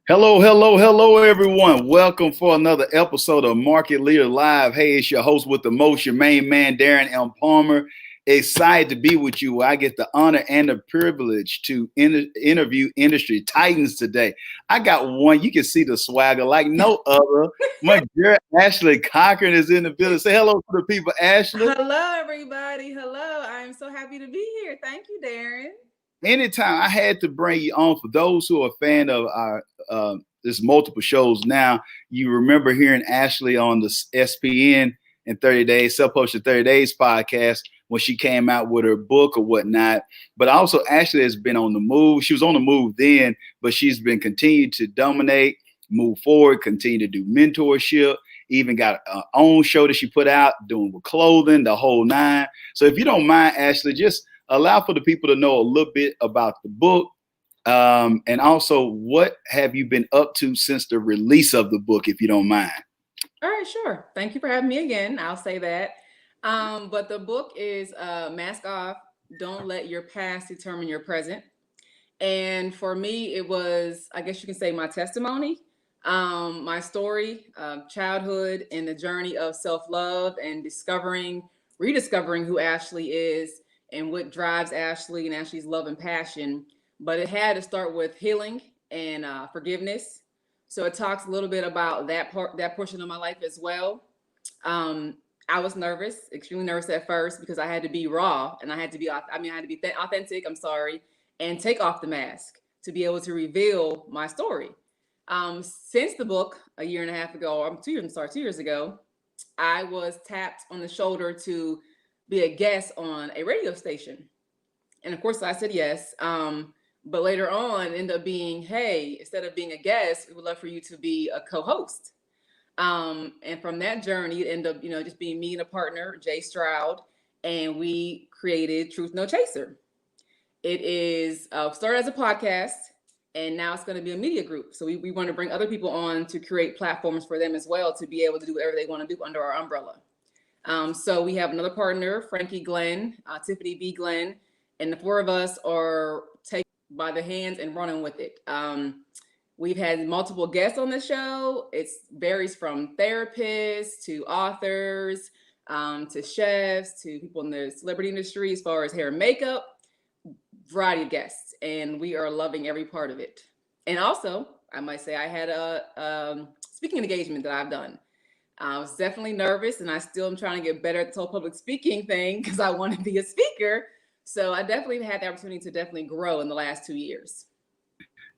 Hello, hello, hello, everyone. Welcome for another episode of Market Leader Live. Hey, it's your host with the most, your main man, Darren M. Palmer. Excited to be with you. I get the honor and the privilege to interview industry titans today. I got one, you can see the swagger like no other. My girl, Ashley Cochran is in the building. Say hello to the people, Ashley. Hello, everybody. Hello. I am so happy to be here. Thank you, Darren. Anytime I had to bring you on for those who are a fan of our there's multiple shows now. You remember hearing Ashley on the SPN in 30 Days, Self-Published in 30 Days podcast when she came out with her book or whatnot. But also Ashley has been on the move. She was on the move then, but she's been continued to dominate, move forward, continue to do mentorship, even got her own show that she put out doing with clothing, the whole nine. So if you don't mind, Ashley, just allow for the people to know a little bit about the book, and also what have you been up to since the release of the book, if you don't mind. All right, sure. Thank you for having me again. I'll say that. But the book is Mask Off, Don't Let Your Past Determine Your Present. And for me, it was, I guess you can say, my testimony, my story, childhood, and the journey of self-love and rediscovering who Ashley is and what drives Ashley and Ashley's love and passion. But it had to start with healing and forgiveness. So it talks a little bit about that portion of my life as well. I was nervous, extremely nervous at first because I had to be raw and I had to be, I had to be authentic. I'm sorry, and take off the mask to be able to reveal my story. Since the book a year and a half ago, or 2 years ago, I was tapped on the shoulder to be a guest on a radio station. And of course, I said yes. But later on, ended up being, hey, instead of being a guest, we would love for you to be a co-host. And from that journey, it ended up, just being me and a partner, Jay Stroud, and we created Truth No Chaser. It is started as a podcast, and now it's going to be a media group. So we want to bring other people on to create platforms for them as well to be able to do whatever they want to do under our umbrella. So we have another partner, Frankie Glenn, Tiffany B. Glenn, and the four of us are taking by the hands and running with it. We've had multiple guests on the show. It varies from therapists to authors, to chefs, to people in the celebrity industry as far as hair and makeup, variety of guests. And we are loving every part of it. And also, I might say I had a speaking engagement that I've done. I was definitely nervous, and I still am trying to get better at the whole public speaking thing because I want to be a speaker. So I definitely had the opportunity to definitely grow in the last 2 years.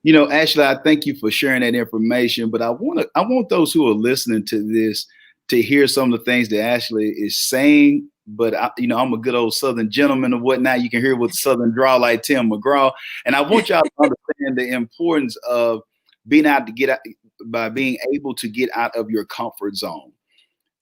Ashley, I thank you for sharing that information, but I want those who are listening to this to hear some of the things that Ashley is saying. But I'm a good old Southern gentleman or whatnot. You can hear with Southern drawl like Tim McGraw, and I want y'all to understand the importance of being out to get out by being able to get out of your comfort zone.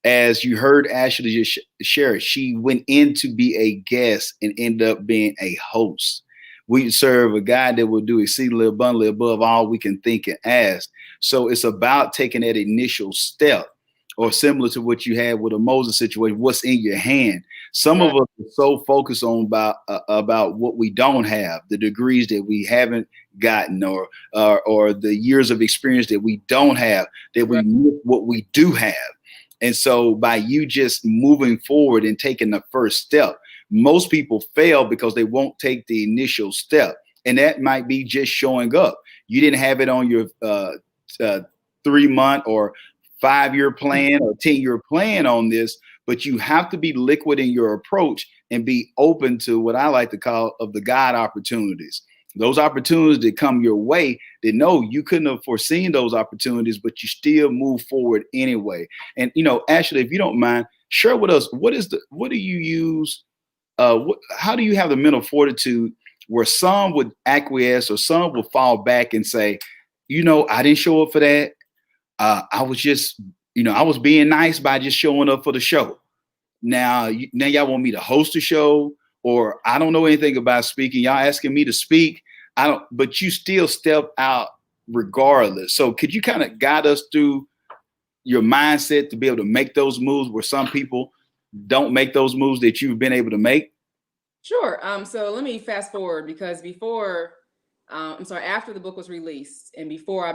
As you heard Ashley just share it, she went in to be a guest and ended up being a host. We serve a God that will do exceedingly abundantly above all we can think and ask. So it's about taking that initial step, or similar to what you had with a Moses situation, what's in your hand. Some of us are so focused on about what we don't have, the degrees that we haven't gotten, or the years of experience that we don't have, that we miss what we do have. And so by you just moving forward and taking the first step, most people fail because they won't take the initial step. And that might be just showing up. You didn't have it on your 3-month or 5-year plan or 10-year plan on this, but you have to be liquid in your approach and be open to what I like to call of the God opportunities. Those opportunities that come your way, that no, you couldn't have foreseen those opportunities, but you still move forward anyway. And Ashley, if you don't mind, share with us what do you use? How do you have the mental fortitude where some would acquiesce or some would fall back and say, I didn't show up for that. I was just, I was being nice by just showing up for the show. Now y'all want me to host a show, or I don't know anything about speaking. Y'all asking me to speak. But you still step out regardless. So could you kind of guide us through your mindset to be able to make those moves where some people don't make those moves that you've been able to make? Sure. So let me fast forward, because before I'm sorry, after the book was released and before I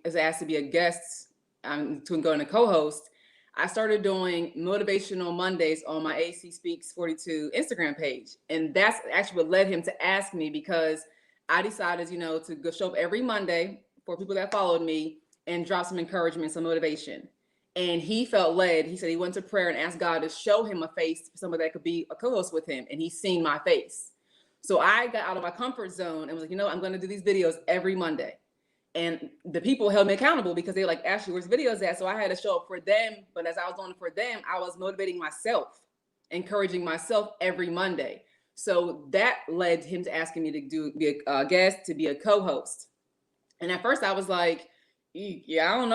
was asked to be a guest, to go and a co-host, I started doing motivational Mondays on my AC Speaks 42 Instagram page. And that's actually what led him to ask me, because I decided, to go show up every Monday for people that followed me and drop some encouragement, some motivation. And he felt led. He said he went to prayer and asked God to show him a face for somebody that could be a co-host with him. And he's seen my face. So I got out of my comfort zone and was like, I'm going to do these videos every Monday. And the people held me accountable because they were like, Ashley, where's videos at? So I had to show up for them. But as I was doing it for them, I was motivating myself, encouraging myself every Monday. So that led him to asking me to be a guest, to be a co-host. And at first I was like, yeah, I don't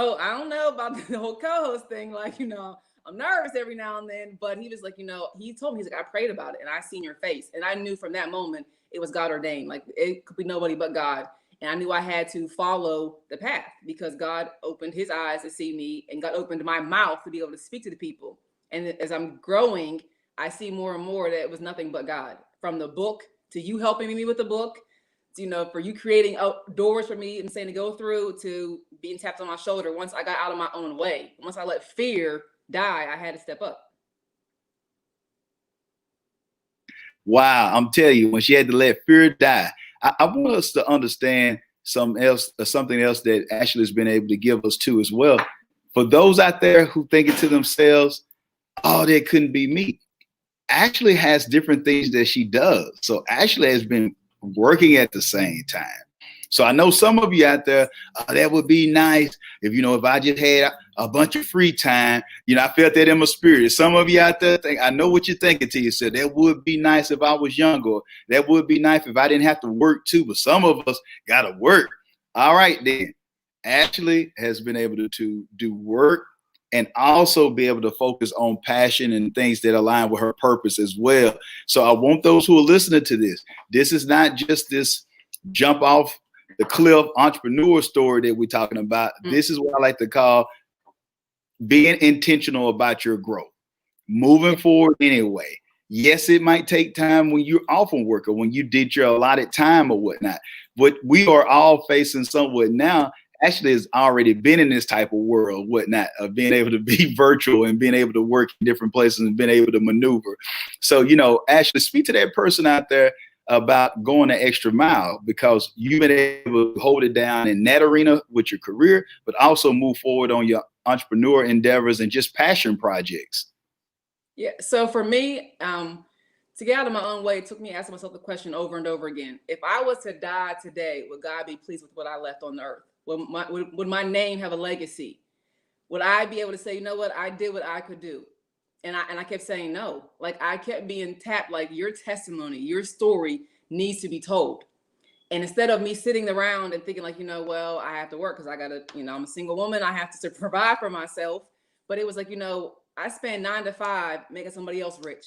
know about the whole co-host thing. Like, I'm nervous every now and then. But he was like, he told me, he's like, I prayed about it and I seen your face. And I knew from that moment it was God ordained. Like, it could be nobody but God. And I knew I had to follow the path because God opened his eyes to see me, and God opened my mouth to be able to speak to the people. And as I'm growing, I see more and more that it was nothing but God. From the book to you helping me with the book, for you creating doors for me and saying to go through, to being tapped on my shoulder. Once I got out of my own way, once I let fear die, I had to step up. Wow, I'm telling you, when she had to let fear die, I want us to understand something else that Ashley has been able to give us too as well. For those out there who thinking to themselves, oh, that couldn't be me. Ashley has different things that she does. So Ashley has been working at the same time. So I know some of you out there, that would be nice if I just had a bunch of free time. I felt that in my spirit. Some of you out there think, I know what you're thinking to yourself. That would be nice if I was younger. That would be nice if I didn't have to work too. But some of us got to work. All right, then. Ashley has been able to do work and also be able to focus on passion and things that align with her purpose as well. So I want those who are listening to this. This is not just this jump off the cliff entrepreneur story that we're talking about. This is what I like to call being intentional about your growth, moving forward anyway. Yes, it might take time when you're off from work or when you did your allotted time or whatnot, but we are all facing somewhat now. Ashley has already been in this type of world, whatnot, of being able to be virtual and being able to work in different places and being able to maneuver. So, Ashley, speak to that person out there about going the extra mile, because you've been able to hold it down in that arena with your career, but also move forward on your entrepreneur endeavors and just passion projects. Yeah. So for me, to get out of my own way, it took me asking myself the question over and over again. If I was to die today, would God be pleased with what I left on the earth? Would my name have a legacy? Would I be able to say, you know what, I did what I could do? And I kept saying no. Like, I kept being tapped, like, your testimony, your story needs to be told. And instead of me sitting around and thinking like, well, I have to work because I got to, I'm a single woman. I have to provide for myself. But it was like, I spend 9 to 5 making somebody else rich.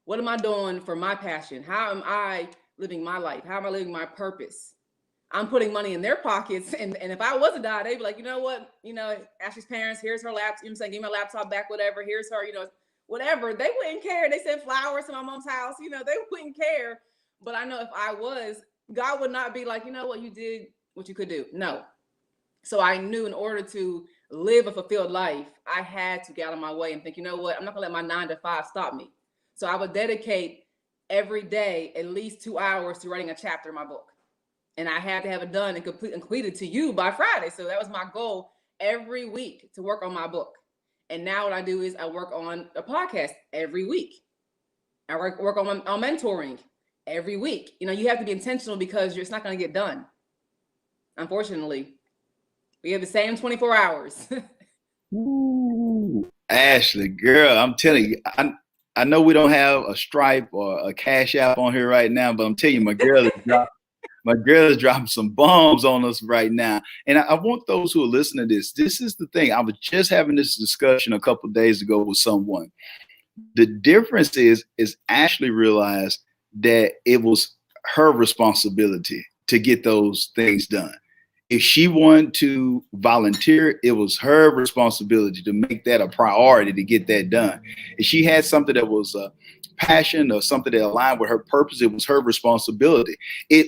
What am I doing for my passion? How am I living my life? How am I living my purpose? I'm putting money in their pockets. And if I was to die, they'd be like, you know what? Ashley's parents, here's her laptop. You know what I'm saying? Give me my laptop back, whatever. Here's her, whatever. They wouldn't care. They sent flowers to my mom's house. They wouldn't care. But I know if I was, God would not be like, you know what? You did what you could do. No. So I knew in order to live a fulfilled life, I had to get out of my way and think, you know what? I'm not going to let my 9 to 5 stop me. So I would dedicate every day at least 2 hours to writing a chapter in my book. And I had to have it done and completed to you by Friday. So that was my goal every week, to work on my book. And now what I do is I work on a podcast every week. I work on mentoring every week. You have to be intentional because it's not going to get done. Unfortunately, we have the same 24 hours. Ooh, Ashley, girl, I'm telling you, I know we don't have a Stripe or a Cash App on here right now, but I'm telling you, my girl is dropping some bombs on us right now. And I want those who are listening to this. This is the thing. I was just having this discussion a couple of days ago with someone. The difference is Ashley realized that it was her responsibility to get those things done. If she wanted to volunteer, it was her responsibility to make that a priority to get that done. If she had something that was passion or something that aligned with her purpose, it was her responsibility.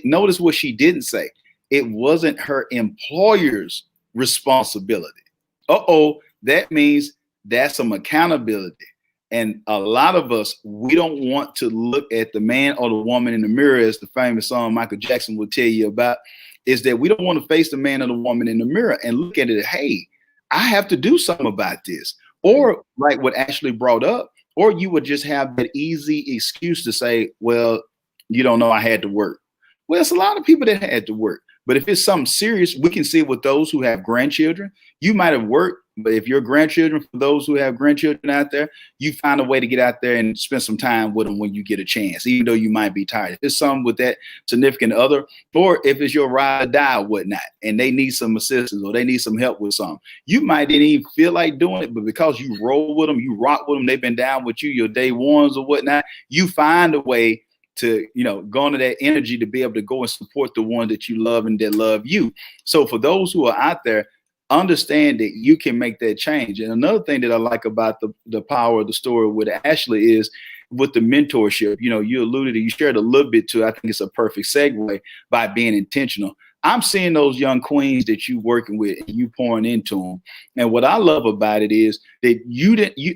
Notice what she didn't say. It wasn't her employer's responsibility. That means that's some accountability. And a lot of us, we don't want to look at the man or the woman in the mirror, as the famous song Michael Jackson will tell you about, is that we don't want to face the man or the woman in the mirror and look at it, hey, I have to do something about this. Or like what Ashley brought up, or you would just have that easy excuse to say, well, you don't know, I had to work. Well, it's a lot of people that had to work. But if it's something serious, we can see it with those who have grandchildren. You might have worked, but if your grandchildren, for those who have grandchildren out there, you find a way to get out there and spend some time with them when you get a chance, even though you might be tired. If it's something with that significant other, or if it's your ride or die or whatnot, and they need some assistance or they need some help with something, you might didn't even feel like doing it, but because you roll with them, you rock with them, they've been down with you, your day ones or whatnot, you find a way to, go into that energy to be able to go and support the one that you love and that love you. So for those who are out there, understand that you can make that change. And another thing that I like about the power of the story with Ashley is with the mentorship. You alluded to, you shared a little bit to, I think it's a perfect segue by being intentional. I'm seeing those young queens that you working with and you pouring into them. And what I love about it is that you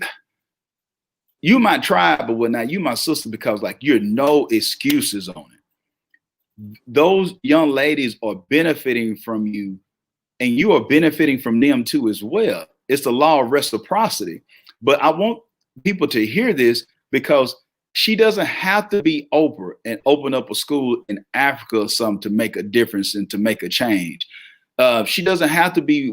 my tribe or whatnot, you my sister, because like you're no excuses on it. Those young ladies are benefiting from you and you are benefiting from them too as well. It's the law of reciprocity. But I want people to hear this because she doesn't have to be Oprah and open up a school in Africa or something to make a difference and to make a change. She doesn't have to be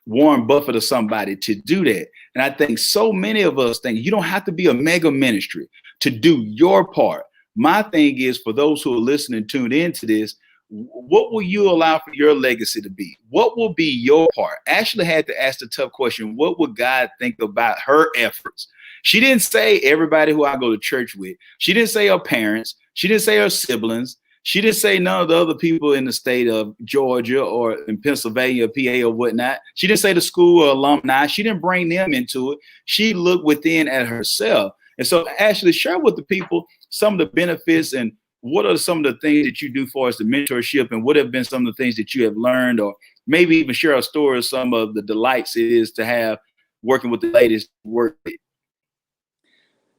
Warren Buffett or somebody to do that. And I think so many of us think you don't have to be a mega ministry to do your part. My thing is, for those who are listening, tuned into this, what will you allow for your legacy to be? What will be your part? Ashley had to ask the tough question, what would God think about her efforts? She didn't say everybody who I go to church with. She didn't say her parents. She didn't say her siblings. She didn't say none of the other people in the state of Georgia or in Pennsylvania, PA or whatnot. She didn't say the school or alumni. She didn't bring them into it. She looked within at herself. And so Ashley, share with the people some of the benefits and what are some of the things that you do for us, the mentorship, and what have been some of the things that you have learned, or maybe even share a story of some of the delights it is to have working with the ladies work with.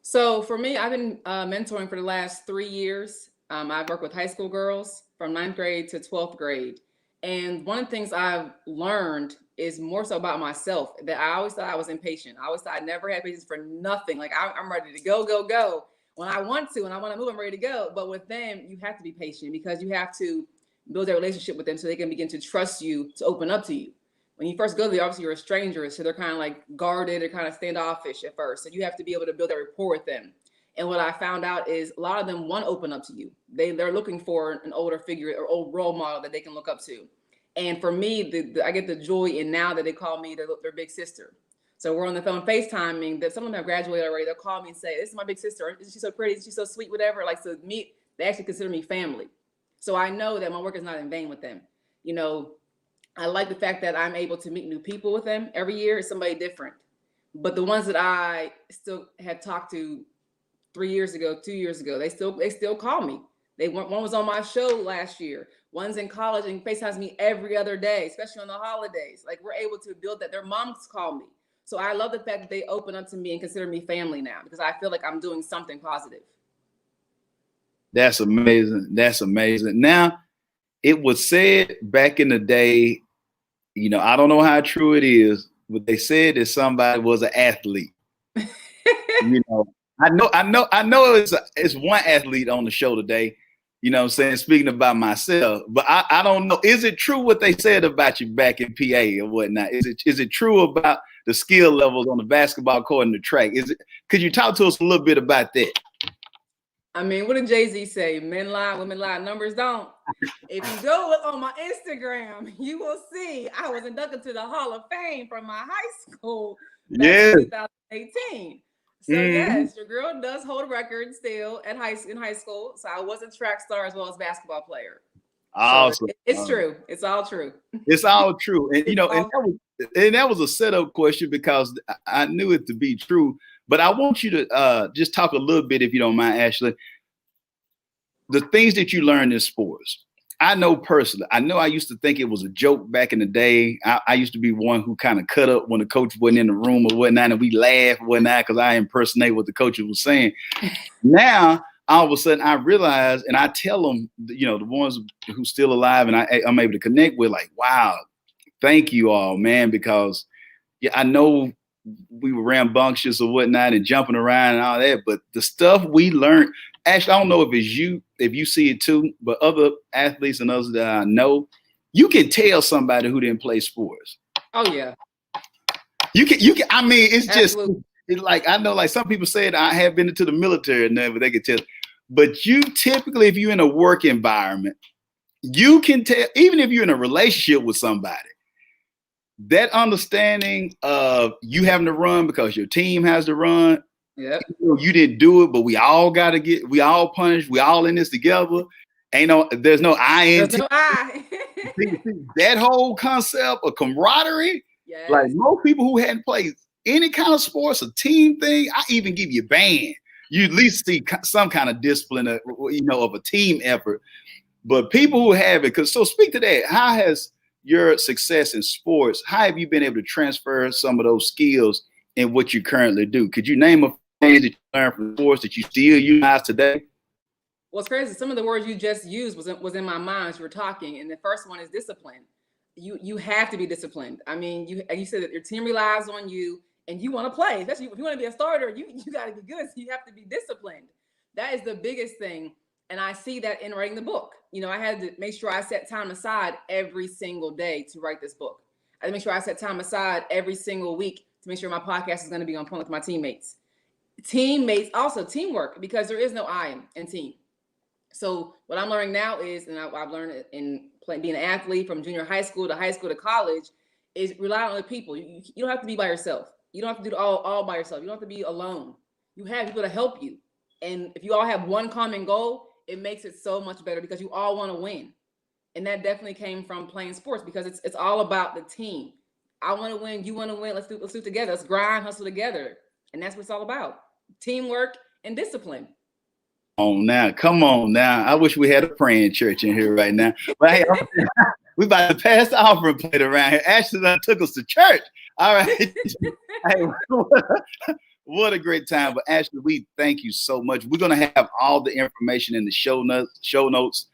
So for me, I've been mentoring for the last 3 years. I've worked with high school girls from 9th grade to 12th grade. And one of the things I've learned is more so about myself, that I always thought I was impatient. I always thought I never had patience for nothing. Like I'm ready to go, go, go. When I want to, when I want to move, I'm ready to go. But with them, you have to be patient because you have to build a relationship with them so they can begin to trust you, to open up to you. When you first go there, obviously you're a stranger, so they're kind of like guarded or kind of standoffish at first. So you have to be able to build a rapport with them. And what I found out is a lot of them want to open up to you. They're looking for an older figure or old role model that they can look up to. And for me, I get the joy in now that they call me their big sister. So we're on the phone FaceTiming. That some of them have graduated already. They'll call me and say, "This is my big sister. Isn't she so pretty? Isn't she so sweet? Whatever." Like, so me, they actually consider me family. So I know that my work is not in vain with them. I like the fact that I'm able to meet new people with them every year. It's somebody different. But the ones that I still had talked to 3 years ago, 2 years ago, they still call me. One was on my show last year. One's in college and FaceTimes me every other day, especially on the holidays. Like, we're able to build that. Their moms call me. So I love the fact that they open up to me and consider me family now, because I feel like I'm doing something positive. That's amazing. That's amazing. Now, it was said back in the day, I don't know how true it is, but they said that somebody was an athlete. I know it's one athlete on the show today, what I'm saying, speaking about myself, but I don't know. Is it true what they said about you back in PA or whatnot? Is it true about the skill levels on the basketball court and the track? Could you talk to us a little bit about that? I mean, what did Jay-Z say? Men lie, women lie, numbers don't. If you go look on my Instagram, you will see I was inducted to the Hall of Fame from my high school back in 2018. So yes, your girl does hold a record still in high school. So I was a track star as well as basketball player. Awesome. So it's true. It's all true. It's all true. And and that was a setup question because I knew it to be true. But I want you to just talk a little bit, if you don't mind, Ashley, the things that you learned in sports. I know personally, I used to think it was a joke back in the day. I used to be one who kind of cut up when the coach wasn't in the room or whatnot, and we laugh or whatnot because I impersonate what the coach was saying. Now, all of a sudden, I realize, and I tell them, the ones who still alive and I'm able to connect with, like, wow, thank you all, man, because I know we were rambunctious or whatnot and jumping around and all that, but the stuff we learned, actually, I don't know if you see it too, but other athletes and others that I know, you can tell somebody who didn't play sports. Oh yeah. You can, I mean, it's Absolutely. Just, it's like, I know, like some people said, I have been into the military and then, but they could tell, but you typically, if you're in a work environment, you can tell, even if you're in a relationship with somebody, that understanding of you having to run because your team has to run. Yep. You didn't do it, but we all punished. We all in this together. There's no I in There's no I. That whole concept of camaraderie, yes. Like most people who hadn't played any kind of sports, a team thing, I even give you a band. You at least see some kind of discipline, of a team effort. But people who have it, so speak to that. How has your success in sports, how have you been able to transfer some of those skills in what you currently do? Could you name a thing that you learned from sports that you still utilize today? Well, it's crazy. Some of the words you just used was in my mind as you were talking. And the first one is discipline. You have to be disciplined. I mean, you said that your team relies on you and you want to play. Especially if you want to be a starter, you got to be good. So you have to be disciplined. That is the biggest thing. And I see that in writing the book. I had to make sure I set time aside every single day to write this book. I had to make sure I set time aside every single week to make sure my podcast is going to be on point with my teammates. Also teamwork, because there is no I in team. So what I'm learning now is, and I've learned it in being an athlete from junior high school to college, is rely on other people. You don't have to be by yourself. You don't have to do it all by yourself. You don't have to be alone. You have people to help you. And if you all have one common goal, it makes it so much better because you all want to win. And that definitely came from playing sports because it's all about the team. I want to win. You want to win. Let's do it together. Let's grind, hustle together. And that's what it's all about. Teamwork and discipline. Come on now. I wish we had a praying church in here right now. But hey, we about to pass the offering plate around here. Ashley took us to church. All right. Hey, what a great time. But Ashley, we thank you so much. We're going to have all the information in the show notes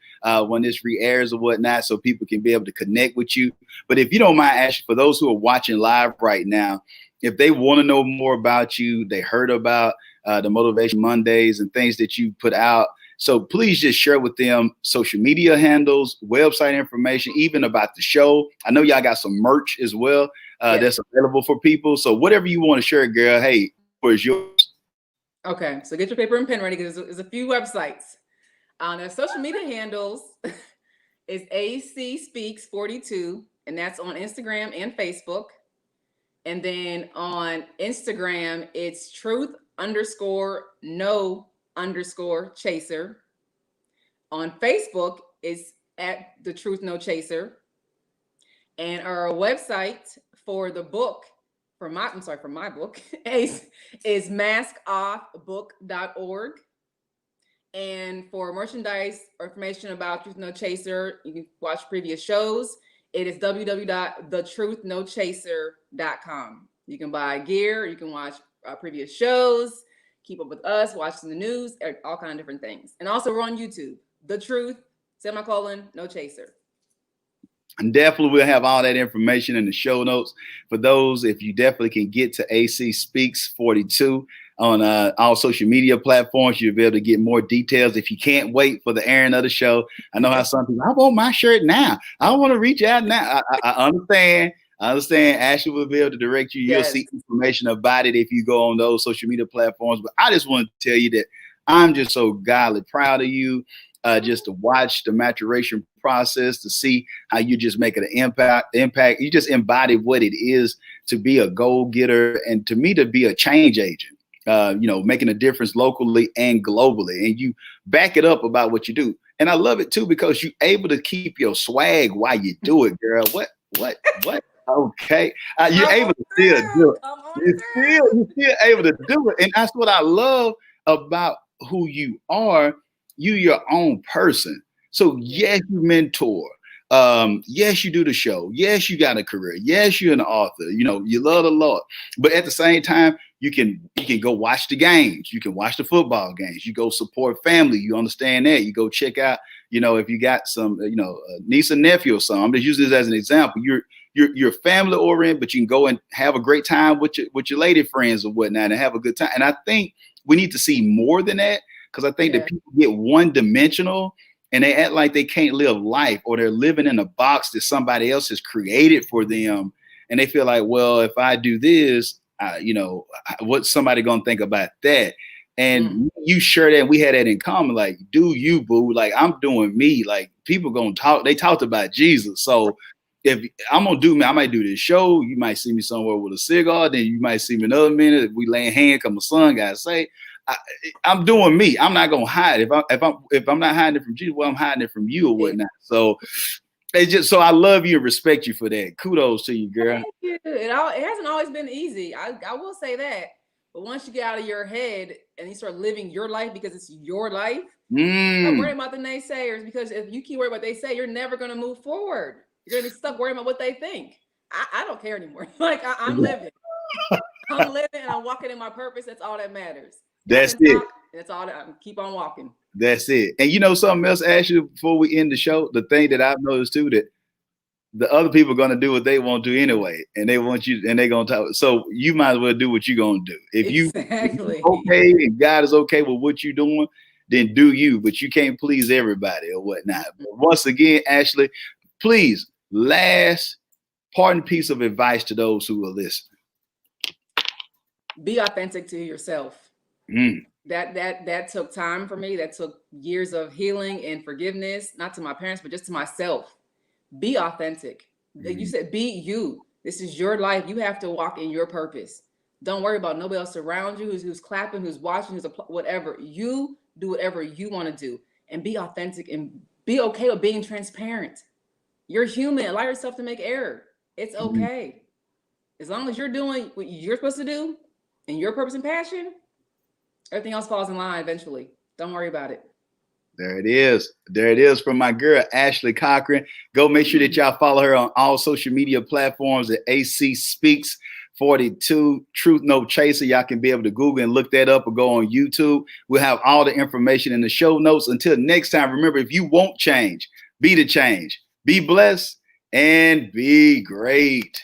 when this re-airs or whatnot, so people can be able to connect with you. But if you don't mind, Ashley, for those who are watching live right now, if they want to know more about you, they heard about the Motivation Mondays and things that you put out. So please just share with them social media handles, website information, even about the show. I know y'all got some merch as well that's available for people. So whatever you want to share, girl, hey, where's yours? Okay, so get your paper and pen ready because there's a few websites. Their social media handles is AC Speaks 42, and that's on Instagram and Facebook. And then on Instagram, it's truth_no_chaser. On Facebook, it's at the Truth No Chaser. And our website for the book, for my book, is maskoffbook.org. And for merchandise or information about Truth No Chaser, you can watch previous shows. It is www.thetruthnochaser.com. You can buy gear, you can watch previous shows, keep up with us, watching the news, all kinds of different things. And also we're on YouTube, The Truth, No Chaser. And definitely we'll have all that information in the show notes. For those, if you definitely can get to AC Speaks 42 on all social media platforms, you'll be able to get more details. If you can't wait for the airing of the show, I know how some people, I want my shirt now. I want to reach out now. I understand. Ashley will be able to direct you. You'll see information about it if you go on those social media platforms. But I just want to tell you that I'm just so godly proud of you. Just to watch the maturation process, to see how you just make an impact. You just embody what it is to be a goal getter, and to me, to be a change agent. Making a difference locally and globally, and you back it up about what you do. And I love it too because you're able to keep your swag while you do it, girl. What? Okay. You're Come able on to still through. do it. Come on You're still able to do it. And that's what I love about who you are. You your own person. So through. yes, you mentor. Yes, you do the show. Yes, you got a career. Yes, you're an author. You know, you love the Lord. But at the same time, you can go watch the games. You can watch the football games. You go support family. You understand that. You go check out, if you got some, niece or nephew or something. I'm just using this as an example. You're family oriented, but you can go and have a great time with your lady friends or whatnot and have a good time. And I think we need to see more than that, because I think that people get one dimensional and they act like they can't live life, or they're living in a box that somebody else has created for them. And they feel like, well, if I do this, what's somebody gonna think about that? And you share that, we had that in common. Like, do you, boo? Like, I'm doing me. Like, people gonna talk. They talked about Jesus. So if I'm gonna do me, I might do this show. You might see me somewhere with a cigar. Then you might see me another minute. We laying hand, cause my son got saved. I'm doing me. I'm not gonna hide. If I'm not hiding it from Jesus, well, I'm hiding it from you or whatnot. So it's just, so I love you and respect you for that. Kudos to you, girl. Thank you. It hasn't always been easy. I will say that. But once you get out of your head and you start living your life because it's your life, stop worrying about the naysayers, because if you keep worrying about what they say, you're never going to move forward. You're going to be stuck worrying about what they think. I don't care anymore. Like, I'm living. I'm living and I'm walking in my purpose. That's all that matters. That's it. That's all that I keep on walking. That's it. And you know something else, Ashley, before we end the show, the thing that I've noticed too, that the other people are going to do what they want to do anyway, and they want you, and they're going to talk. So you might as well do what you're going to do. If you okay and God is okay with what you're doing, then do you. But you can't please everybody or whatnot. But once again, Ashley, please, last parting piece of advice to those who are listening. Be authentic to yourself. That took time for me. That took years of healing and forgiveness, not to my parents, but just to myself. Be authentic. Like you said, be you. This is your life. You have to walk in your purpose. Don't worry about nobody else around you who's clapping, who's watching, whatever. You do whatever you want to do, and be authentic and be okay with being transparent. You're human. Allow yourself to make error. It's okay. As long as you're doing what you're supposed to do and your purpose and passion, everything else falls in line eventually. Don't worry about it. There it is. There it is from my girl, Ashley Cochran. Go make sure that y'all follow her on all social media platforms at AC Speaks 42 Truth No Chaser. Y'all can be able to Google and look that up, or go on YouTube. We'll have all the information in the show notes. Until next time, remember, if you won't change, be the change. Be blessed and be great.